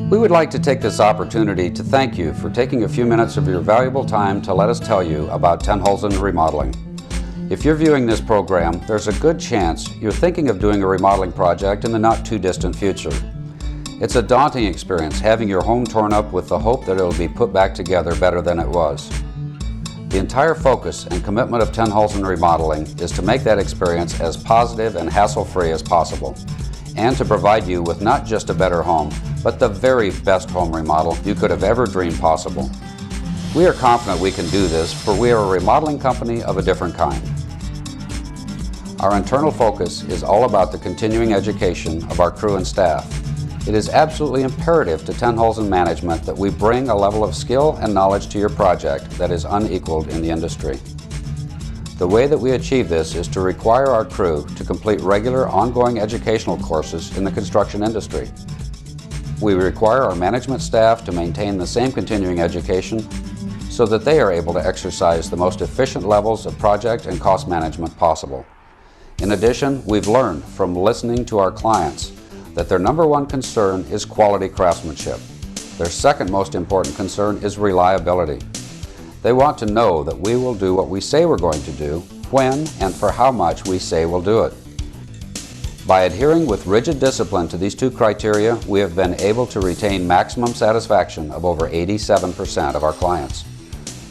We would like to take this opportunity to thank you for taking a few minutes of your valuable time to let us tell you about Tenhullzen Remodeling. If you're viewing this program, there's a good chance you're thinking of doing a remodeling project in the not too distant future. It's a daunting experience having your home torn up with the hope that it'll be put back together better than it was. The entire focus and commitment of Tenhullzen Remodeling is to make that experience as positive and hassle-free as possible, and to provide you with not just a better home, but the very best home remodel you could have ever dreamed possible. We are confident we can do this, for we are a remodeling company of a different kind. Our internal focus is all about the continuing education of our crew and staff. It is absolutely imperative to Tenhullzen management that we bring a level of skill and knowledge to your project that is unequaled in the industry. The way that we achieve this is to require our crew to complete regular ongoing educational courses in the construction industry. We require our management staff to maintain the same continuing education so that they are able to exercise the most efficient levels of project and cost management possible. In addition, we've learned from listening to our clients that their number one concern is quality craftsmanship. Their second most important concern is reliability. They want to know that we will do what we say we're going to do, when and for how much we say we'll do it. By adhering with rigid discipline to these two criteria, we have been able to retain maximum satisfaction of over 87% of our clients.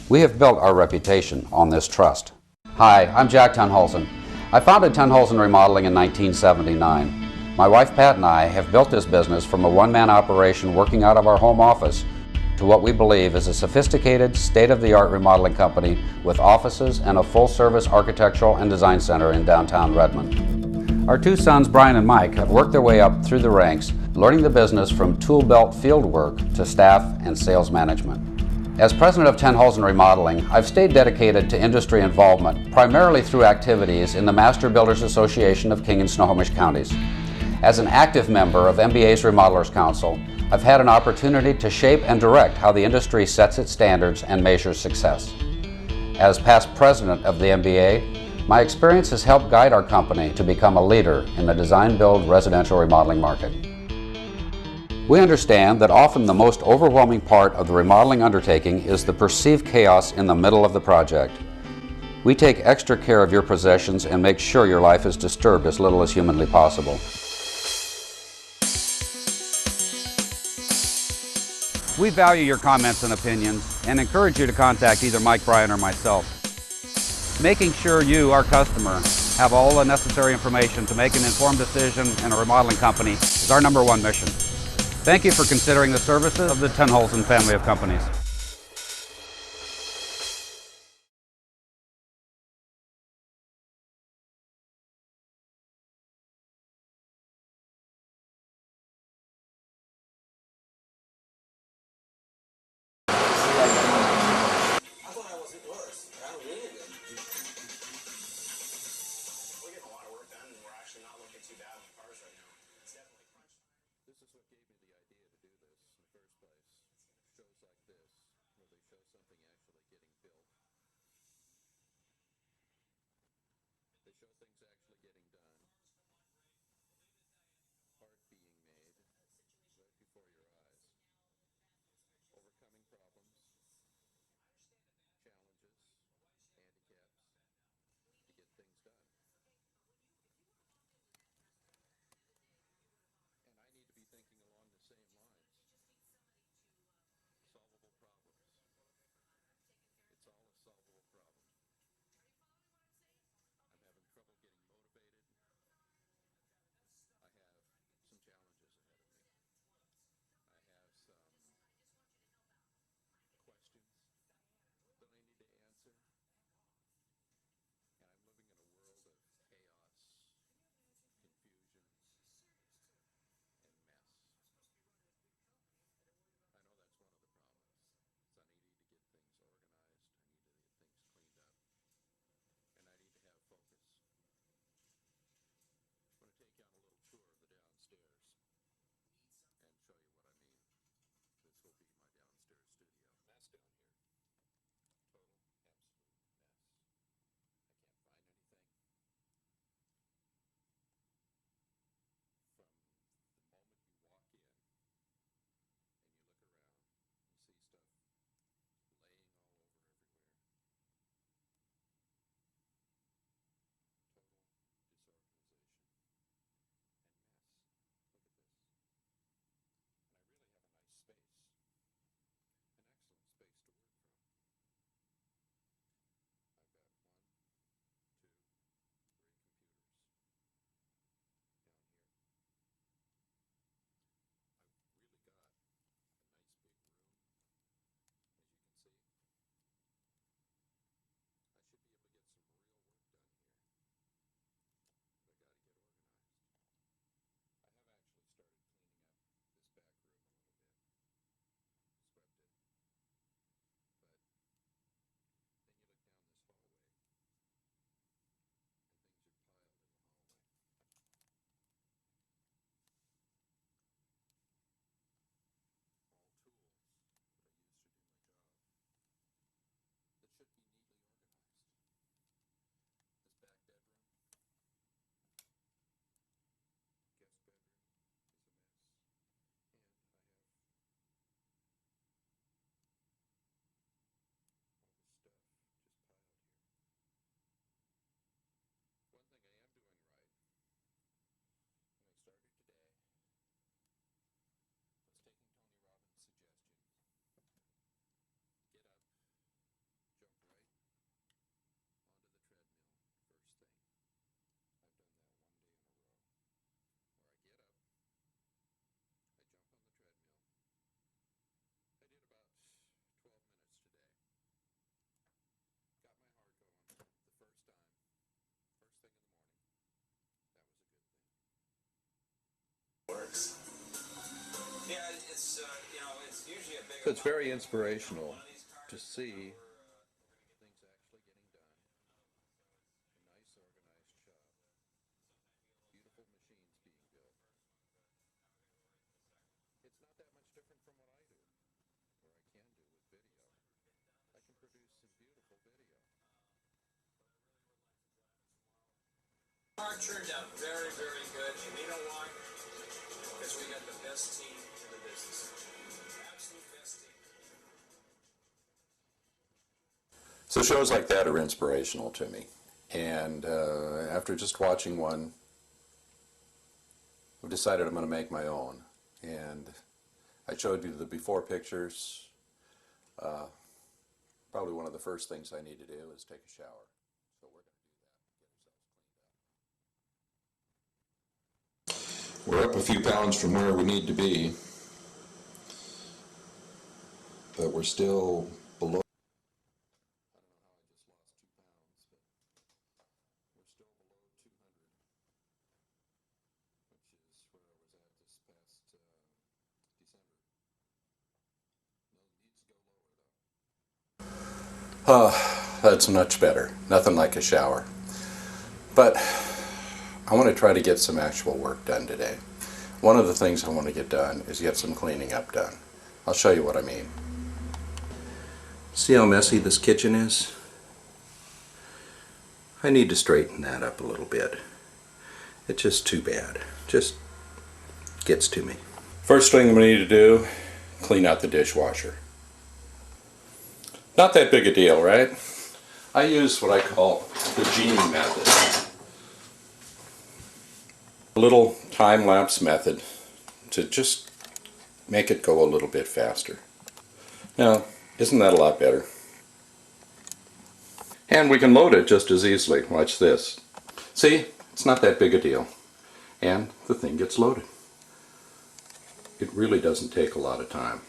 We have built our reputation on this trust. Hi, I'm Jack Tenhullzen. I founded Tenhullzen Remodeling in 1979. My wife Pat and I have built this business from a one-man operation working out of our home office to what we believe is a sophisticated, state-of-the-art remodeling company with offices and a full-service architectural and design center in downtown Redmond. Our two sons, Brian and Mike, have worked their way up through the ranks, learning the business from tool belt field work to staff and sales management. As president of Tenhullzen Remodeling, I've stayed dedicated to industry involvement, primarily through activities in the Master Builders Association of King and Snohomish counties. As an active member of MBA's Remodelers Council, I've had an opportunity to shape and direct how the industry sets its standards and measures success. As past president of the MBA, my experience has helped guide our company to become a leader in the design-build residential remodeling market. We understand that often the most overwhelming part of the remodeling undertaking is the perceived chaos in the middle of the project. We take extra care of your possessions and make sure your life is disturbed as little as humanly possible. We value your comments and opinions and encourage you to contact either Mike, Brian, or myself. Making sure you, our customer, have all the necessary information to make an informed decision in a remodeling company is our number one mission. Thank you for considering the services of the Tenhullzen family of companies. So it's very inspirational to see things actually getting done. A nice organized shop, beautiful machines being built. It's not that much different from what I do, or I can do with video. I can produce some beautiful video. Car turned out very, very good. And you know why? Because we got the best team in the business. Absolute best team. So shows like that are inspirational to me. And after just watching one, I've decided I'm going to make my own. And I showed you the before pictures. Probably one of the first things I need to do is take a shower. So we're going to do that, get ourselves cleaned up. We're up a few pounds from where we need to be, but we're still below. I don't know how I just lost 2 pounds, but we're still below 200, which is where I was at this past December. No, it needs to go lower though. That's much better. Nothing like a shower. But I want to try to get some actual work done today. One of the things I want to get done is get some cleaning up done. I'll show you what I mean. See how messy this kitchen is? I need to straighten that up a little bit. It's just too bad. Just gets to me. First thing we need to do, clean out the dishwasher. Not that big a deal, right? I use what I call the Genie method. A little time-lapse method to just make it go a little bit faster. Now, isn't that a lot better? And we can load it just as easily. Watch this. See, it's not that big a deal. And the thing gets loaded. It really doesn't take a lot of time.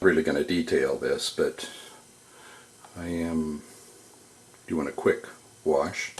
Really going to detail this, but I am doing a quick wash.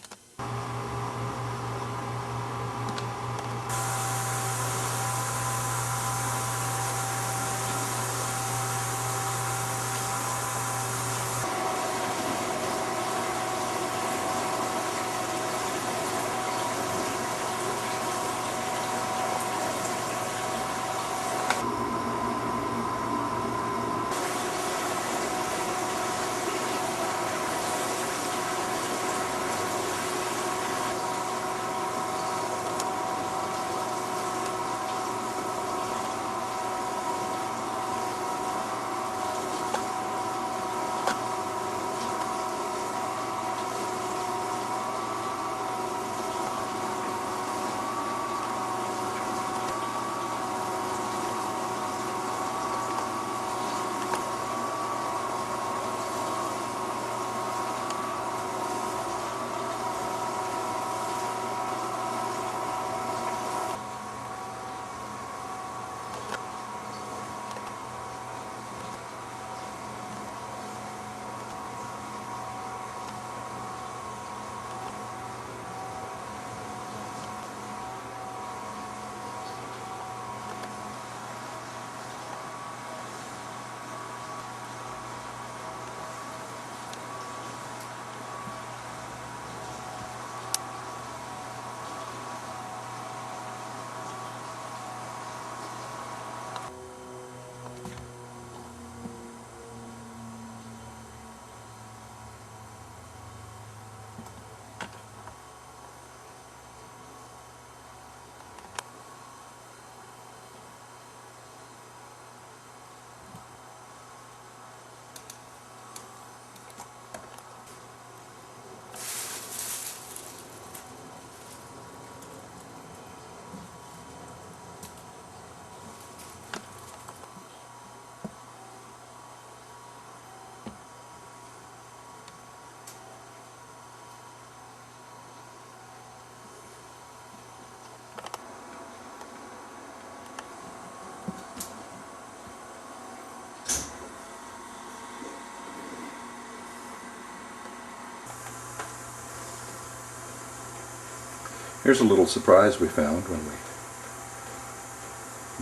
Here's a little surprise we found when we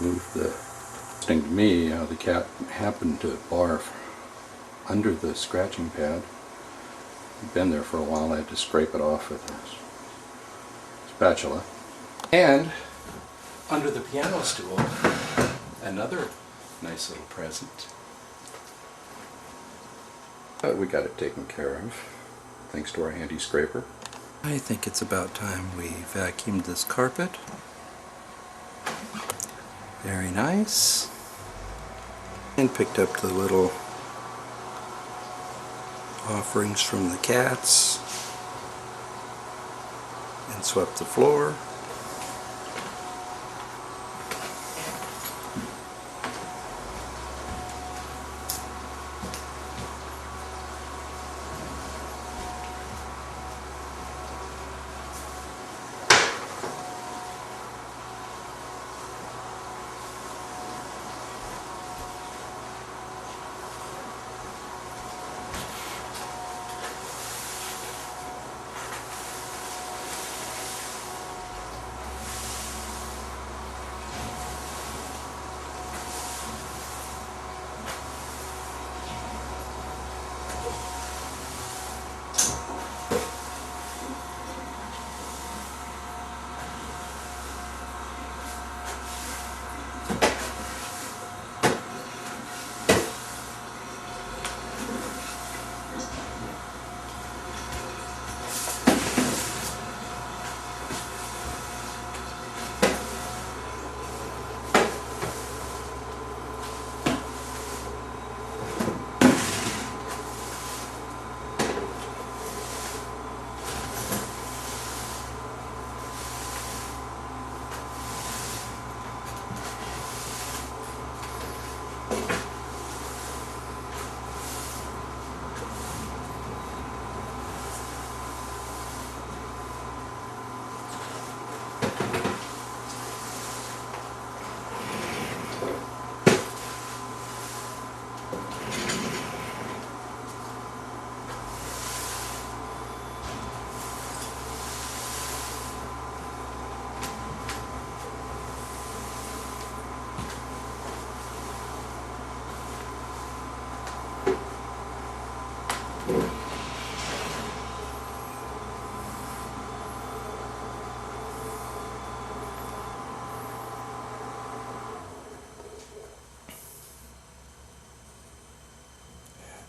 moved the... Interesting to me how the cat happened to barf under the scratching pad. It'd been there for a while. I had to scrape it off with a spatula. And under the piano stool, another nice little present. But we got it taken care of, thanks to our handy scraper. I think it's about time we vacuumed this carpet. Very nice. And picked up the little offerings from the cats and swept the floor.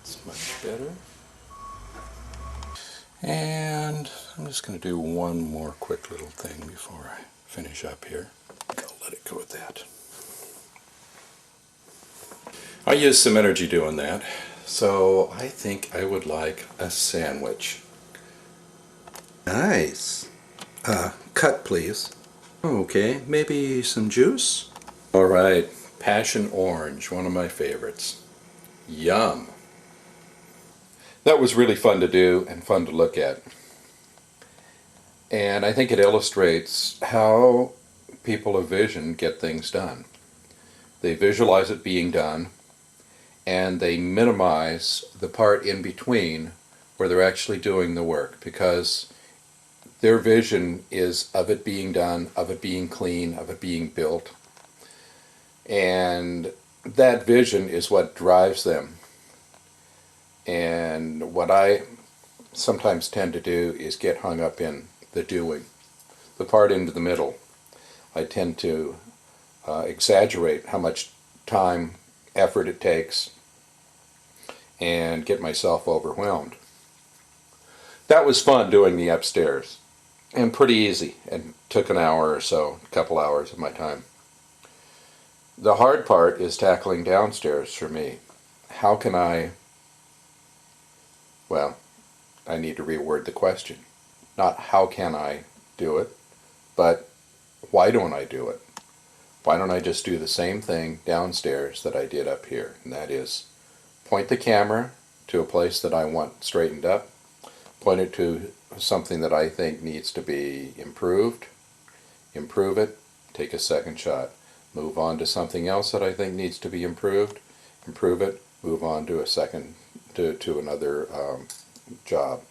That's much better. And I'm just going to do one more quick little thing before I finish up here. I'll let it go at that. I used some energy doing that, so I think I would like a sandwich. Nice. Cut, please. Okay, maybe some juice? All right, passion orange, one of my favorites. Yum. That was really fun to do and fun to look at. And I think it illustrates how people of vision get things done. They visualize it being done, and they minimize the part in between where they're actually doing the work, because their vision is of it being done, of it being clean, of it being built. And that vision is what drives them. And what I sometimes tend to do is get hung up in the doing, the part into the middle. I tend to exaggerate how much time, effort it takes, and get myself overwhelmed. That was fun doing the upstairs, and pretty easy, and took an hour or so, a couple hours of my time. The hard part is tackling downstairs for me. How can I... Well, I need to reword the question. Not how can I do it, but why don't I do it? Why don't I just do the same thing downstairs that I did up here? And that is point the camera to a place that I want straightened up, point it to something that I think needs to be improved, improve it, take a second shot. move on to something else that I think needs to be improved, improve it, move on to to another job.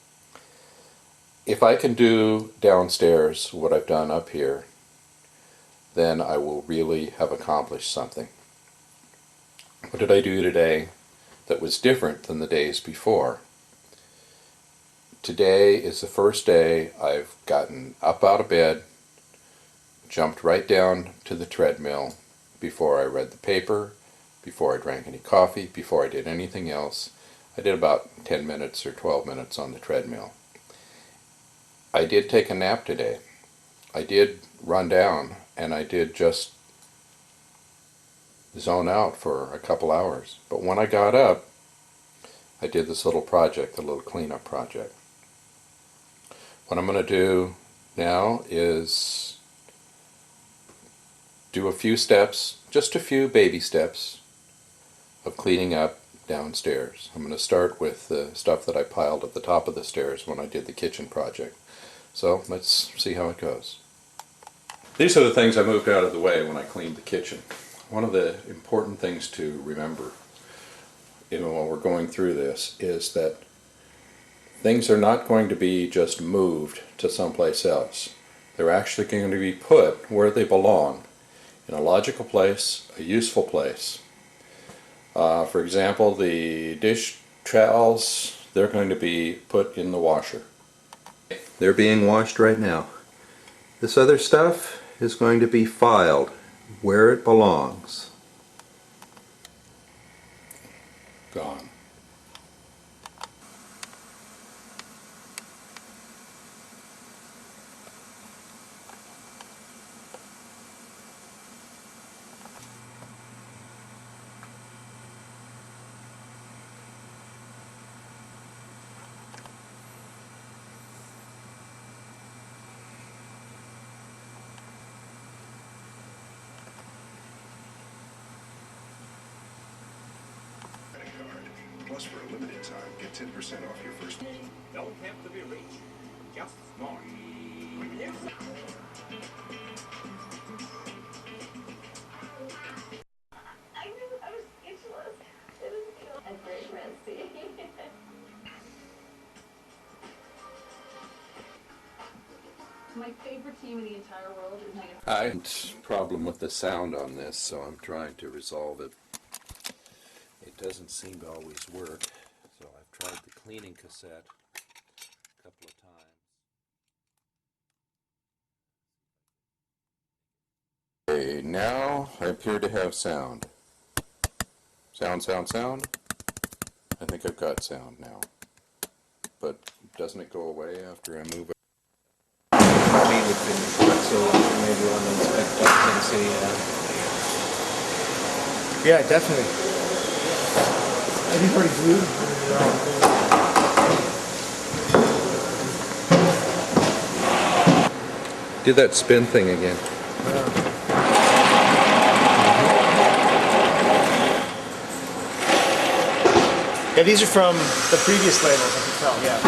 If I can do downstairs what I've done up here, then I will really have accomplished something. What did I do today that was different than the days before? Today is the first day I've gotten up out of bed, jumped right down to the treadmill before I read the paper, before I drank any coffee, before I did anything else. I did about 10 minutes or 12 minutes on the treadmill. I did take a nap today. I did run down and I did just zone out for a couple hours. But when I got up, I did this little project, a little cleanup project. What I'm going to do now is do a few steps, just a few baby steps of cleaning up downstairs. I'm going to start with the stuff that I piled at the top of the stairs when I did the kitchen project. So let's see how it goes. These are the things I moved out of the way when I cleaned the kitchen. One of the important things to remember, while we're going through this, is that things are not going to be just moved to someplace else. They're actually going to be put where they belong, in a logical place, a useful place. For example, the dish towels, they're going to be put in the washer. They're being washed right now. This other stuff is going to be filed where it belongs. Gone. Plus, for a limited time, get 10% off your first. Don't have to be rich, just smart. I was speechless. It was a great recipe. My favorite team in the entire world is my. I had a problem with the sound on this, so I'm trying to resolve it. It doesn't seem to always work, so I've tried the cleaning cassette a couple of times. Okay, now I appear to have sound. Sound, sound, sound. I think I've got sound now. But doesn't it go away after I move it? Meet with them, so maybe want to inspect that and see. Yeah, definitely. Everybody blue. Do that spin thing again. Yeah, these are from the previous labels, I can tell. Yeah.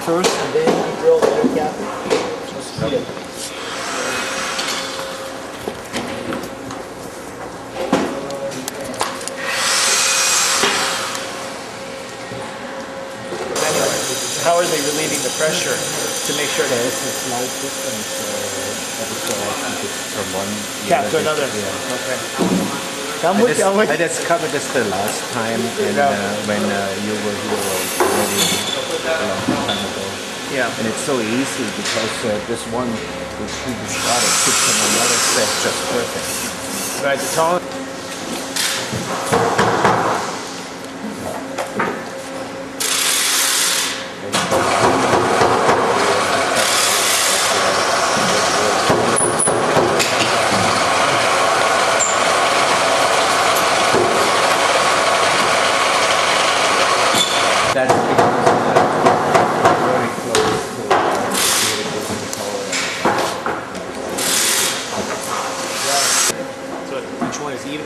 First, and then you drill the air cap. Yeah. Anyway, how are they relieving the pressure to make sure that There is a slight difference from one cap to unit another? yeah. Okay. I'm with you. I'm with I you. just covered this the last time and Yeah. when you were here already a long time ago. Yeah. And it's so easy because this one with previous water fits on another step just perfect. Right, the tone. That's because very close to irrigation tolerance. So which one is even?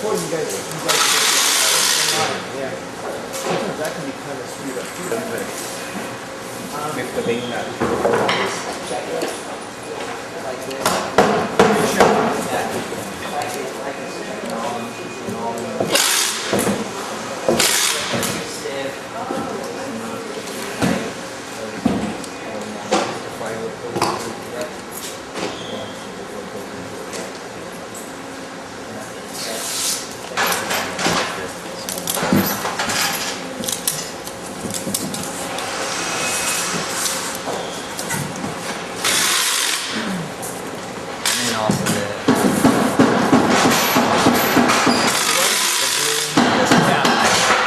before you guys yeah. Sometimes that can be kind of screwed up too. With the wing nut. And also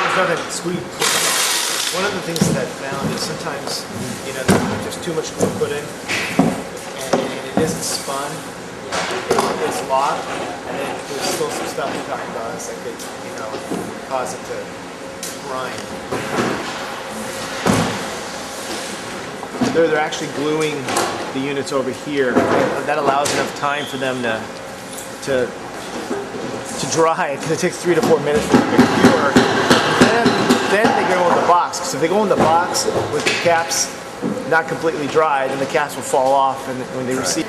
There's nothing squeeze. One of the things that I found is sometimes, you know, there's too much glue put in, and it isn't spun. It's locked, and then there's still some stuff we're talking about. It's like it, you know, cause it to grind. They're actually gluing the units over here. That allows enough time for them to dry, because it takes 3 to 4 minutes for them to cure. Then they go in the box. Because if they go in the box with the caps not completely dry, then the caps will fall off, and when they receive.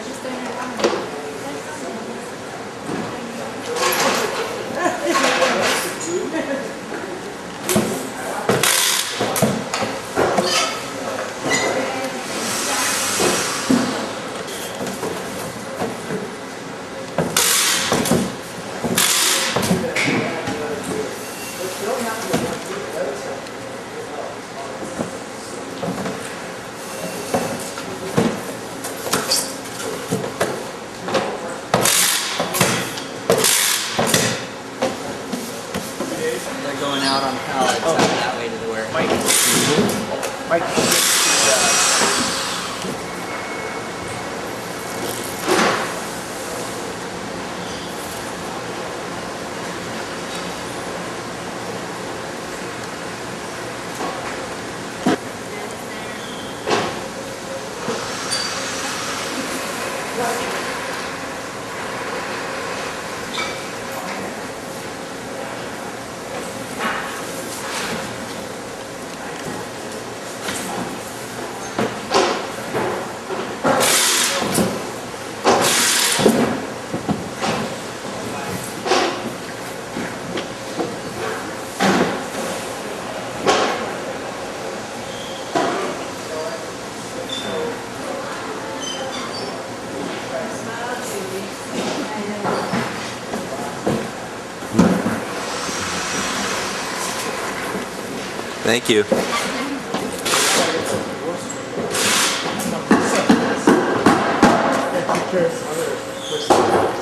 they're going out on pallets out that way to the warehouse. Mike, Thank you.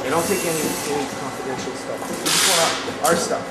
and don't take any confidential stuff. We just want our stuff.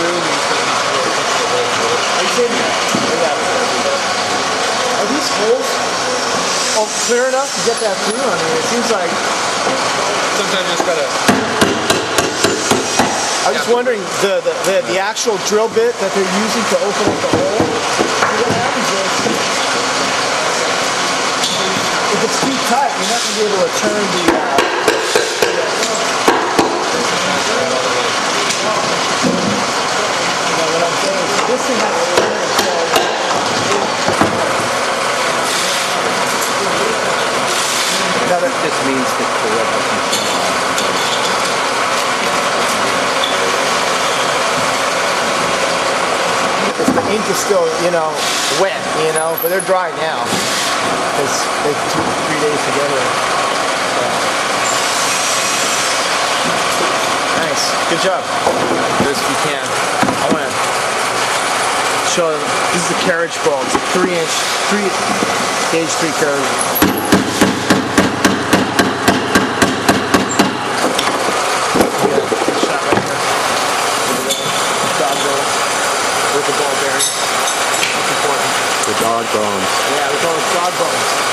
through and you can are you saying are these holes clear enough to get that through? I mean, it seems like Sometimes you just gotta. I was just wondering the actual drill bit that they're using to open up the hole. What happens is if it's too tight, you're not going to be able to turn the. What I'm saying is this thing has to turn, so This means that the rubber can come off. the ink is still, wet, but they're dry now because they took 3 days together. Nice, good job. Do this if you can. I want to show them. This is a carriage ball. It's a 3-inch, gauge 3 carriage. With the ball bearing. That's important. The dog bones. Yeah, we call it dog bones.